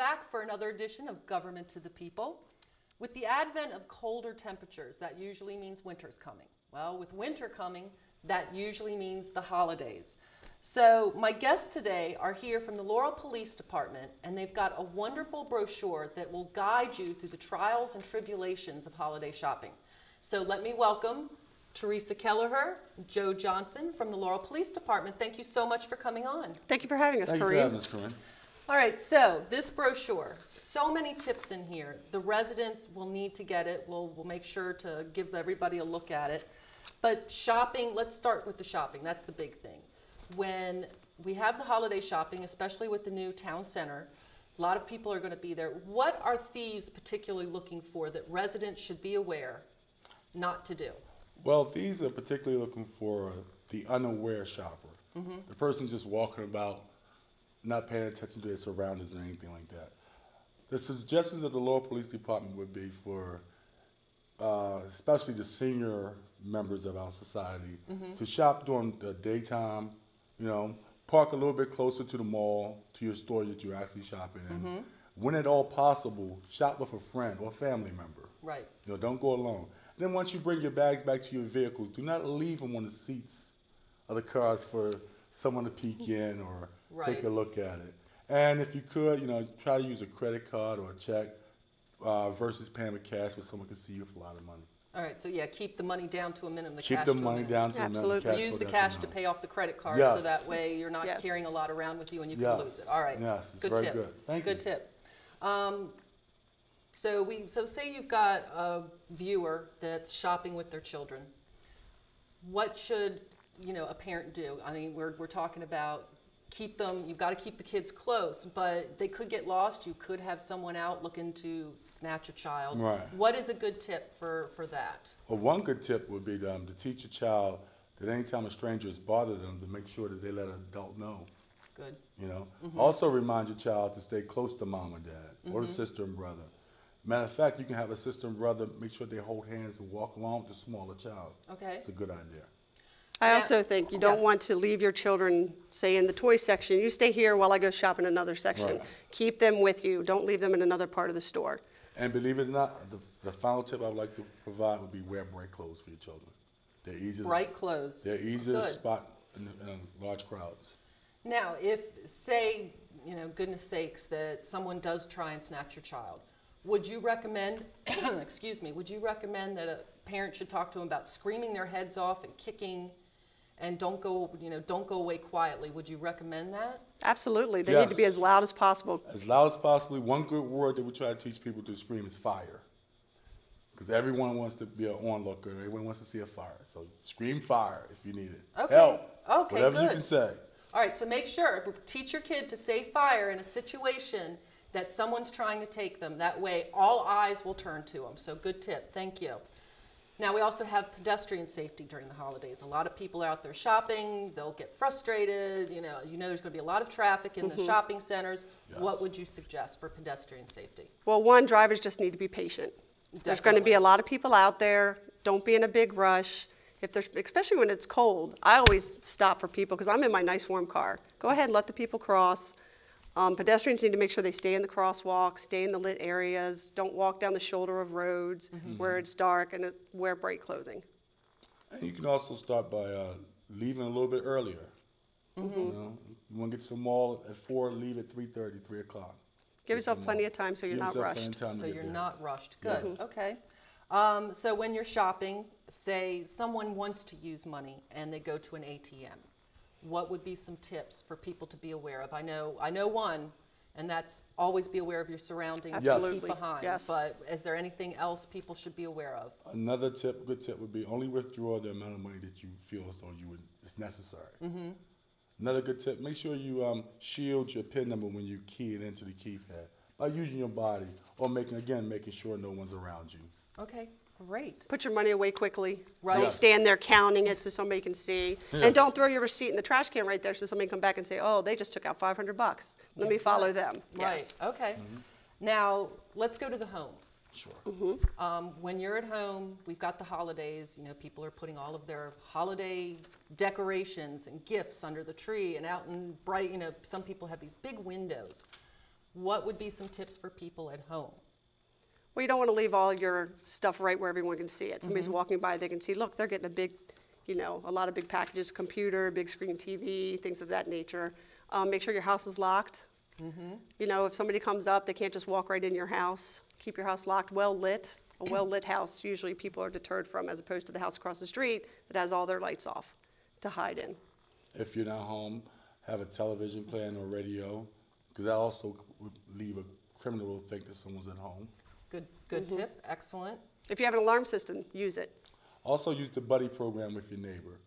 back for another edition of Government to the People. With the advent of colder temperatures, that usually means winter's coming. Well, with winter coming, that usually means the holidays. So my guests today are here from the Laurel Police Department, and they've got a wonderful brochure that will guide you through the trials and tribulations of holiday shopping. So let me welcome Teresa Kelleher, Joe Johnson from the Laurel Police Department. Thank you so much for coming on. Thank you for having us, Corinne. Thank you for having us, Corinne. All right, so this brochure, so many tips in here. The residents will need to get it. We'll make sure to give everybody a look at it. But shopping, let's start with the shopping. That's the big thing. When we have the holiday shopping, especially with the new town center, a lot of people are going to be there. What are thieves particularly looking for that residents should be aware not to do? Well, thieves are particularly looking for the unaware shopper. The person just walking about, not paying attention to their surroundings or anything like that. The suggestions of the Laurel Police Department would be for especially the senior members of our society to shop during the daytime, you know, park a little bit closer to the mall, to your store that you're actually shopping in. When at all possible, shop with a friend or a family member. Right. You know, don't go alone. Then once you bring your bags back to your vehicles, do not leave them on the seats of the cars for someone to peek in or take a look at it. And if you could, you know, try to use a credit card or a check versus paying with cash where someone can see you for a lot of money. All right, so yeah, keep the money down to a minimum. Keep the money down to a minimum. Absolutely. Use the cash to pay off the credit card, so that way you're not carrying a lot around with you and you can lose it. All right. Yes, it's good very tip. good. Thank you. Good tip. So say you've got a viewer that's shopping with their children. What should, you know, a parent do? I mean, we're talking about keep them, you've got to keep the kids close, but they could get lost. You could have someone out looking to snatch a child. Right. What is a good tip for that? Well, one good tip would be to teach a child that anytime a stranger is bothering them, to make sure that they let an adult know. Good. You know. Also remind your child to stay close to mom and dad or the sister and brother. Matter of fact, you can have a sister and brother make sure they hold hands and walk along with the smaller child. Okay. It's a good idea. I also think you don't want to leave your children, say, in the toy section. You stay here while I go shop in another section. Right. Keep them with you. Don't leave them in another part of the store. And believe it or not, the final tip I would like to provide would be wear bright clothes for your children. They're easy Bright clothes. They're easy to spot in large crowds. Now, if, say, you know, goodness sakes, that someone does try and snatch your child, would you recommend, excuse me, would you recommend that a parent should talk to them about screaming their heads off and kicking and don't go away quietly? Would you recommend that? Absolutely. They need to be as loud as possible. As loud as possible. One good word that we try to teach people to scream is fire. Because everyone wants to be an onlooker. Everyone wants to see a fire. So scream fire if you need it. Okay. Help. Okay, whatever you good. can say. All right, so make sure, teach your kid to say fire in a situation that someone's trying to take them. That way, all eyes will turn to them. So good tip. Thank you. Now, we also have pedestrian safety during the holidays. A lot of people are out there shopping. They'll get frustrated. You know there's going to be a lot of traffic in the shopping centers. Yes. What would you suggest for pedestrian safety? Well, one, drivers just need to be patient. There's going to be a lot of people out there. Don't be in a big rush. If there's, especially when it's cold, I always stop for people because I'm in my nice warm car. Go ahead and let the people cross. Pedestrians need to make sure they stay in the crosswalk, stay in the lit areas, don't walk down the shoulder of roads where it's dark, and wear bright clothing. And you can also start by leaving a little bit earlier. You know, you want to get to the mall at 4, leave at 3:30, 3 o'clock. Give yourself plenty of time so you're not rushed. So you're not rushed. Good. Yes. Okay. So when you're shopping, say someone wants to use money and they go to an ATM. What would be some tips for people to be aware of? I know one, and that's always be aware of your surroundings. Absolutely. Keep behind. Yes. But is there anything else people should be aware of? Another good tip would be only withdraw the amount of money that you feel as though it's necessary. Another good tip, make sure you shield your PIN number when you key it into the keypad by using your body or making sure no one's around you. Okay. Great. Put your money away quickly. Right. Don't stand there counting it so somebody can see. Yes. And don't throw your receipt in the trash can right there so somebody can come back and say, oh, they just took out $500. Let me follow them. Right. Yes. Okay. Now, let's go to the home. Sure. When you're at home, we've got the holidays. You know, people are putting all of their holiday decorations and gifts under the tree and out in bright, you know, some people have these big windows. what would be some tips for people at home? Well, you don't want to leave all your stuff right where everyone can see it. Somebody's walking by, they can see, look, they're getting a big, a lot of big packages, computer, big screen TV, things of that nature. Make sure your house is locked. If somebody comes up, they can't just walk right in your house. Keep your house locked, well lit. A well-lit house, usually people are deterred from, as opposed to the house across the street that has all their lights off to hide in. If you're not home, have a television playing or radio, because that also would leave a criminal to think that someone's at home. Good tip, excellent. If you have an alarm system, use it. Also use the buddy program with your neighbor.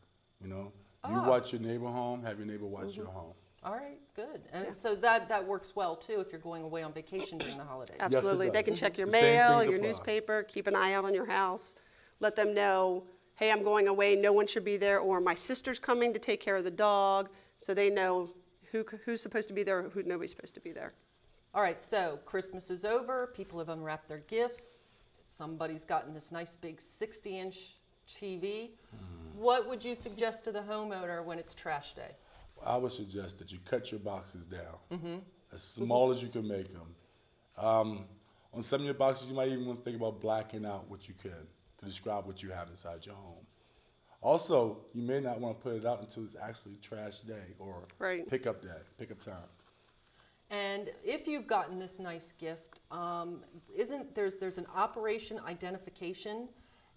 You watch your neighbor home, have your neighbor watch your home. All right, good. And so that works well too if you're going away on vacation during the holidays. Absolutely. Yes, they can check your The same mail, things your apply. newspaper, keep an eye out on your house. Let them know, hey, I'm going away, no one should be there, or my sister's coming to take care of the dog, so they know who's supposed to be there or who nobody's supposed to be there. All right, so Christmas is over, people have unwrapped their gifts, somebody's gotten this nice big 60-inch TV. What would you suggest to the homeowner when it's trash day? I would suggest that you cut your boxes down, as small as you can make them. On some of your boxes, you might even want to think about blacking out what you can to describe what you have inside your home. Also, you may not want to put it out until it's actually trash day or pickup day, pickup time. And if you've gotten this nice gift, there's an operation identification,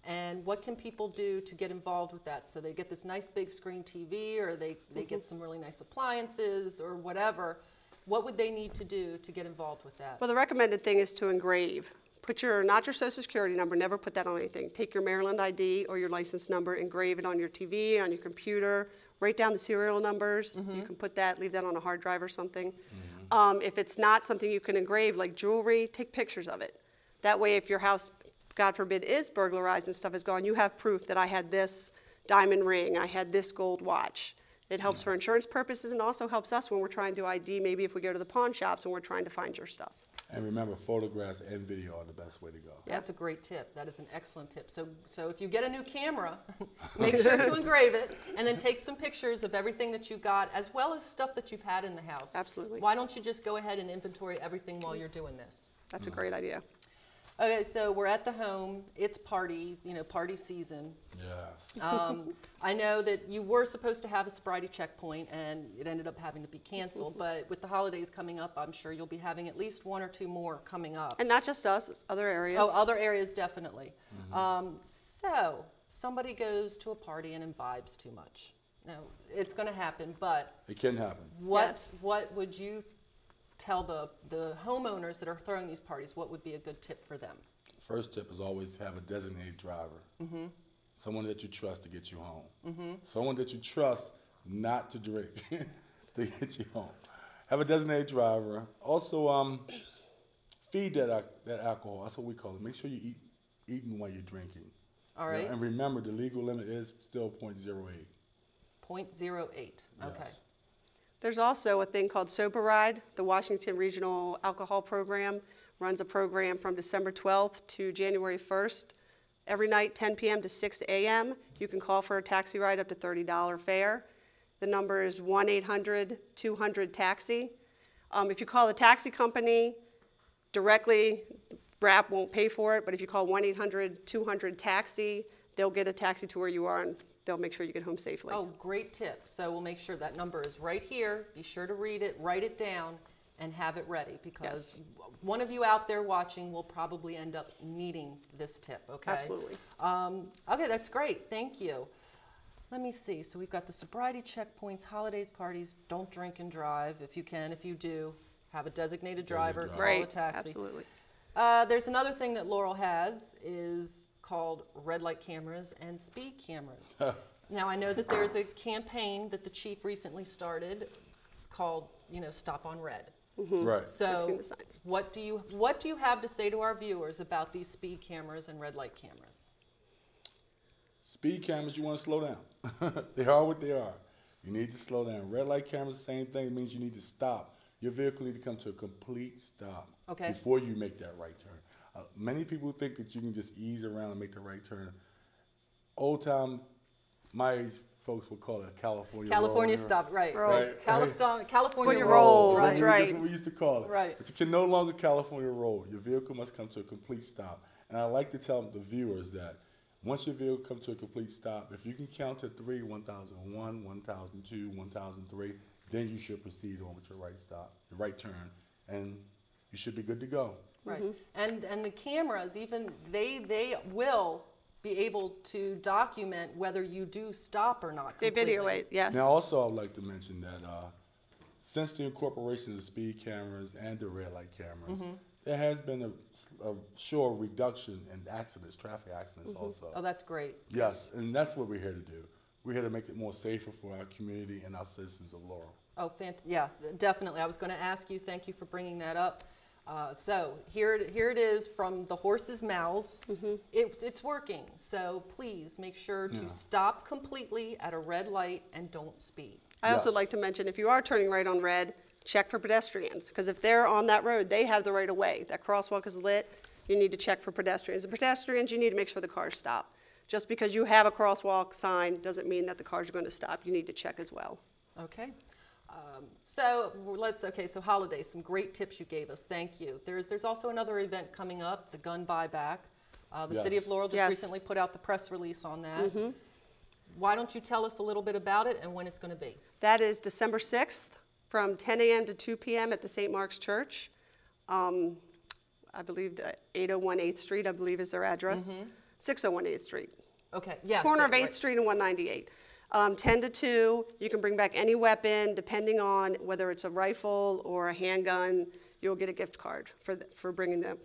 and what can people do to get involved with that? So they get this nice big screen TV, or they get some really nice appliances or whatever. What would they need to do to get involved with that? Well, the recommended thing is to engrave. Put not your social security number, never put that on anything. Take your Maryland ID or your license number, engrave it on your TV, on your computer, write down the serial numbers. You can put that, leave that on a hard drive or something. If it's not something you can engrave, like jewelry, take pictures of it. That way, if your house, God forbid, is burglarized and stuff is gone, you have proof that I had this diamond ring, I had this gold watch. It helps for insurance purposes and also helps us when we're trying to ID, maybe if we go to the pawn shops and we're trying to find your stuff. And remember, photographs and video are the best way to go. Yeah. That's a great tip. That is an excellent tip. So if you get a new camera, make sure to engrave it and then take some pictures of everything that you got as well as stuff that you've had in the house. Absolutely. Why don't you just go ahead and inventory everything while you're doing this? That's a great idea. Okay, so we're at the home. It's parties, party season. Yes. I know that you were supposed to have a sobriety checkpoint, and it ended up having to be canceled. But with the holidays coming up, I'm sure you'll be having at least one or two more coming up. And not just us, it's other areas. Oh, other areas, definitely. So somebody goes to a party and imbibes too much. Now, it's going to happen, but It can happen. what would you tell the homeowners that are throwing these parties? What would be a good tip for them? First tip is always have a designated driver. Someone that you trust to get you home. Someone that you trust not to drink to get you home. Have a designated driver. Also, feed that alcohol. That's what we call it. Make sure you eating while you're drinking. All right. And remember, the legal limit is still 0.08. 0.08. Okay. Yes. There's also a thing called Sober Ride. The Washington Regional Alcohol Program runs a program from December 12th to January 1st. Every night, 10 p.m. to 6 a.m., you can call for a taxi ride up to $30 fare. The number is 1-800-200-TAXI. If you call the taxi company directly, RAP won't pay for it, but if you call 1-800-200-TAXI, they'll get a taxi to where you are and they'll make sure you get home safely. Oh, great tip. So we'll make sure that number is right here. Be sure to read it, write it down, and have it ready because one of you out there watching will probably end up needing this tip, okay? Absolutely. Okay, that's great. Thank you. Let me see. So we've got the sobriety checkpoints, holidays, parties, don't drink and drive. If you can, if you do, have a designated driver, call a taxi. Absolutely. There's another thing that Laurel has is called red light cameras and speed cameras. Now, I know that there's a campaign that the chief recently started called, Stop on Red. Right. So I've seen the signs. what do you have to say to our viewers about these speed cameras and red light cameras? Speed cameras, you want to slow down. They are what they are. You need to slow down. Red light cameras, same thing. It means you need to stop. Your vehicle needs to come to a complete stop before you make that right turn. Many people think that you can just ease around and make the right turn. Old time, my age, folks will call it a California California roll. stop, right. Right. California roll, roll, that's right. right. That's what we used to call it. Right. But you can no longer California roll. Your vehicle must come to a complete stop. And I like to tell the viewers that once your vehicle comes to a complete stop, if you can count to 3, 1001, 1002, 1003, then you should proceed on with your right stop, your right turn, and you should be good to go. Right. And the cameras, even they will be able to document whether you do stop or not They completely. video it, yes. Now, also, I'd like to mention that since the incorporation of the speed cameras and the red light cameras, there has been a sure reduction in accidents, traffic accidents also. Oh, that's great. Yes, and that's what we're here to do. We're here to make it more safer for our community and our citizens of Laurel. Oh, yeah, definitely. I was going to ask you, thank you for bringing that up. So here it is from the horse's mouths. It's working. So please make sure to stop completely at a red light and don't speed. I also Yes. like to mention, if you are turning right on red, check for pedestrians, because if they're on that road, they have the right of way. That crosswalk is lit, you need to check for pedestrians. And pedestrians, you need to make sure the cars stop. Just because you have a crosswalk sign doesn't mean that the cars are going to stop. You need to check as well. Okay. So holidays, some great tips you gave us. Thank you. There's also another event coming up, the gun buyback. The Yes. City of Laurel just Yes. recently put out the press release on that. Why don't you tell us a little bit about it and when it's going to be? That is December 6th from 10 a.m. to 2 p.m. at the St. Mark's Church. I believe the 801 8th Street, I believe is their address. 601 8th Street. Okay, yes. Corner of 8th right. Street and 198. 10 to 2, you can bring back any weapon, depending on whether it's a rifle or a handgun, you'll get a gift card for bringing the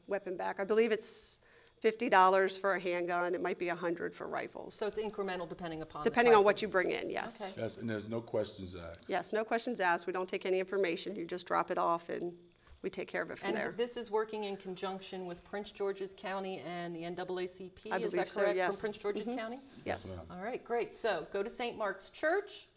weapon back. I believe it's $50 for a handgun, it might be $100 for rifles. So it's incremental depending upon Depending the on type what you bring in, yes. Okay. Yes, and there's no questions asked. Yes, no questions asked, we don't take any information, you just drop it off and we take care of it from And there. this is working in conjunction with Prince George's County and the NAACP, I is believe that so, correct? yes. From Prince George's County? Yes. ma'am. All right, great. So go to St. Mark's Church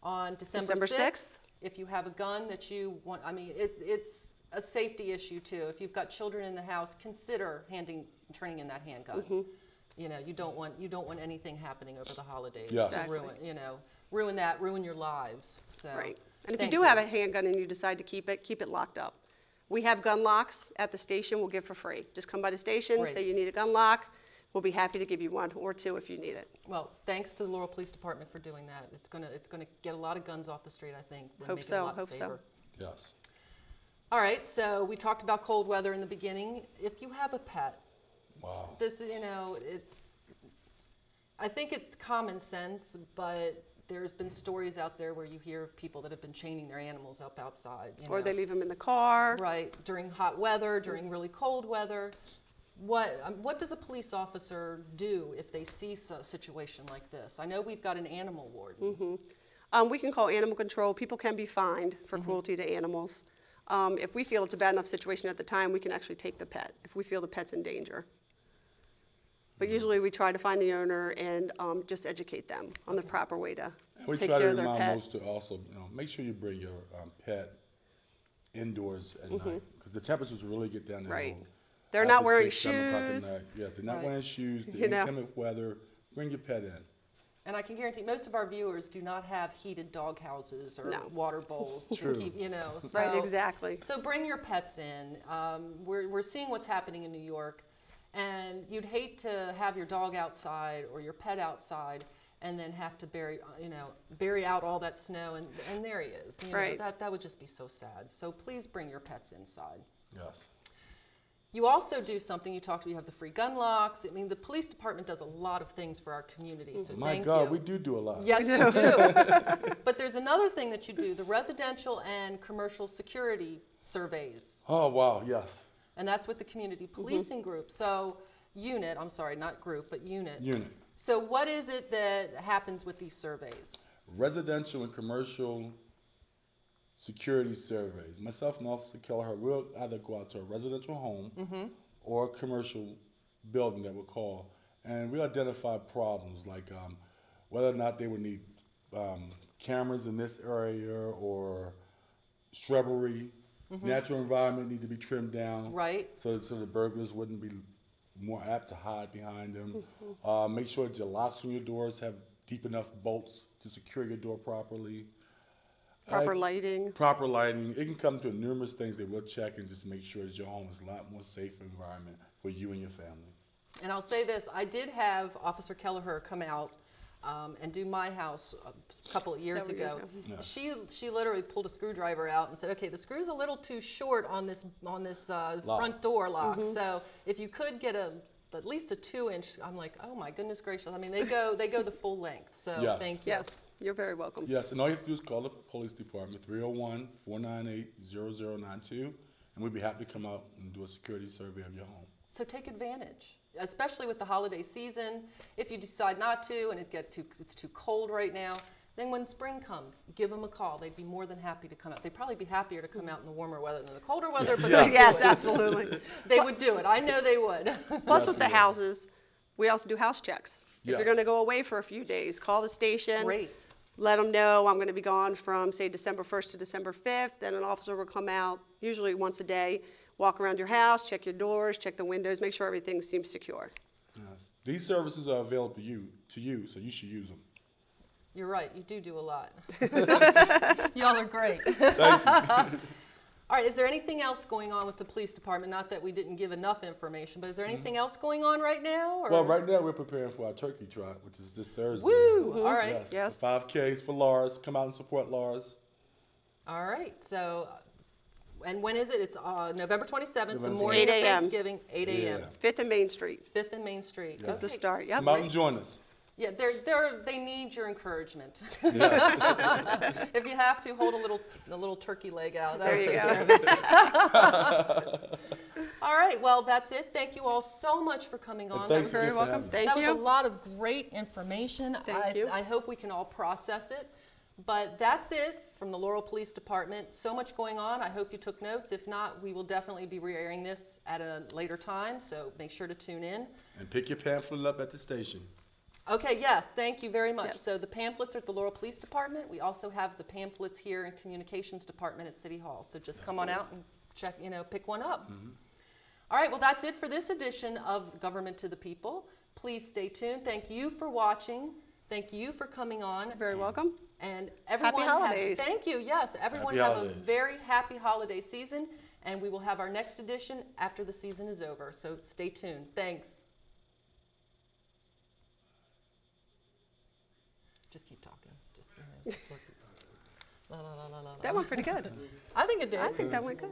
on December December 6th. 6th. If you have a gun that you want, I mean, it's a safety issue too. If you've got children in the house, consider turning in that handgun. You know, you don't want anything happening over the holidays Yes. to Exactly. ruin your lives. So Right. And if you thank do have a handgun and you decide to keep it locked up. We have gun locks at the station we'll give for free. Just come by the station, Great. say you need a gun lock. We'll be happy to give you one or two if you need it. Well, thanks to the Laurel Police Department for doing that. It's gonna get a lot of guns off the street, I think. And Hope make it so, a lot hope so. safer. Yes. All right, so we talked about cold weather in the beginning. If you have a pet, Wow. this, I think it's common sense, but there's been stories out there where you hear of people that have been chaining their animals up outside. Or they leave them in the car. Right, during hot weather, during really cold weather. What does a police officer do if they see a situation like this? I know we've got an animal warden. We can call animal control. People can be fined for cruelty to animals. If we feel it's a bad enough situation at the time, we can actually take the pet if we feel the pet's in danger. But usually we try to find the owner and just educate them on the proper way to And we take try to care of their remind pet. most to also, make sure you bring your pet indoors at night because the temperatures really get down there. Right. low. They're After not wearing 6, 7 o'clock at shoes. night. Yes, they're not Right. wearing shoes. The You know. inclement weather. Bring your pet in. And I can guarantee most of our viewers do not have heated dog houses or No. water bowls to True. keep, So, Right, exactly. So bring your pets in. We're seeing what's happening in New York, and you'd hate to have your dog outside or your pet outside and then have to bury out all that snow, and there he is. Right. That would just be so sad. So please bring your pets inside. Yes. You also do something, you have the free gun locks. I mean, the police department does a lot of things for our community, so My thank God, you. we do a lot. Yes, you do. But there's another thing that you do, the residential and commercial security surveys. Oh, wow, yes. And that's with the community policing group. So unit, I'm sorry, not group, but unit. Unit. So what is it that happens with these surveys? Residential and commercial security surveys. Myself and Officer Kelleher will either go out to a residential home or a commercial building that we'll call, and we identify problems like whether or not they would need cameras in this area or shrubbery. Natural environment need to be trimmed down. Right. So the burglars wouldn't be more apt to hide behind them. Make sure that your locks on your doors have deep enough bolts to secure your door properly. Proper lighting. Proper lighting. It can come to numerous things that we'll check and just make sure that your home is a lot more safe environment for you and your family. And I'll say this, I did have Officer Kelleher come out and do my house a couple of years Several years ago. ago. She literally pulled a screwdriver out and said, okay, the screw's a little too short on this front door lock. So if you could get at least a 2-inch, I'm like, oh my goodness gracious. I mean, they go the full length. So Yes. thank you. Yes, you're very welcome. Yes, and all you have to do is call the police department, 301-498-0092, and we'd be happy to come out and do a security survey of your home. So take advantage, especially with the holiday season. If you decide not to and it's too cold right now, then when spring comes, give them a call. They'd be more than happy to come out. They'd probably be happier to come out in the warmer weather than the colder weather, but Yes. they'd Yes, do it. absolutely. They would do it. I know they would. Plus Yes, with the we will. houses, we also do house checks. If Yes. you're going to go away for a few days, call the station. Great. Let them know I'm going to be gone from, say, December 1st to December 5th. Then an officer will come out, usually once a day, walk around your house, check your doors, check the windows, make sure everything seems secure. Yes. These services are available to you, so you should use them. You're right. You do a lot. Y'all are great. Thank you. All right. Is there anything else going on with the police department? Not that we didn't give enough information, but is there anything else going on right now? Or? Well, right now we're preparing for our turkey trot, which is this Thursday. Woo! All right. Yes. Yes. The 5Ks for Lars. Come out and support Lars. All right. So, and when is it? It's November 27th, the November morning of 8 a.m. Thanksgiving, 8 a.m. Yeah. 5th and Main Street 5th and Main Street. is the Okay. start. Yep. Come out and join us. Yeah, they need your encouragement. If you have to, hold a little turkey leg out. That'll There you take go. care of it. All right, well, that's it. Thank you all so much for coming on. And That thanks was, again Very for welcome. having me. Thank that was you. a lot of great information. Thank you. I hope we can all process it. But that's it from the Laurel Police Department. So much going on. I hope you took notes. If not, we will definitely be re-airing this at a later time, so make sure to tune in. And pick your pamphlet up at the station. Okay, yes, thank you very much. Yes. So the pamphlets are at the Laurel Police Department. We also have the pamphlets here in Communications Department at City Hall. So just come on out and check, pick one up. All right, well, that's it for this edition of Government to the People. Please stay tuned. Thank you for watching. Thank you for coming on. Very welcome. And everyone, holidays. thank you. Yes, everyone Happy have a holidays. very happy holiday season. And we will have our next edition after the season is over. So stay tuned. Thanks. Just keep talking. Just, la, la, la, la, la, la. That went pretty good. I think it did. I think that went good.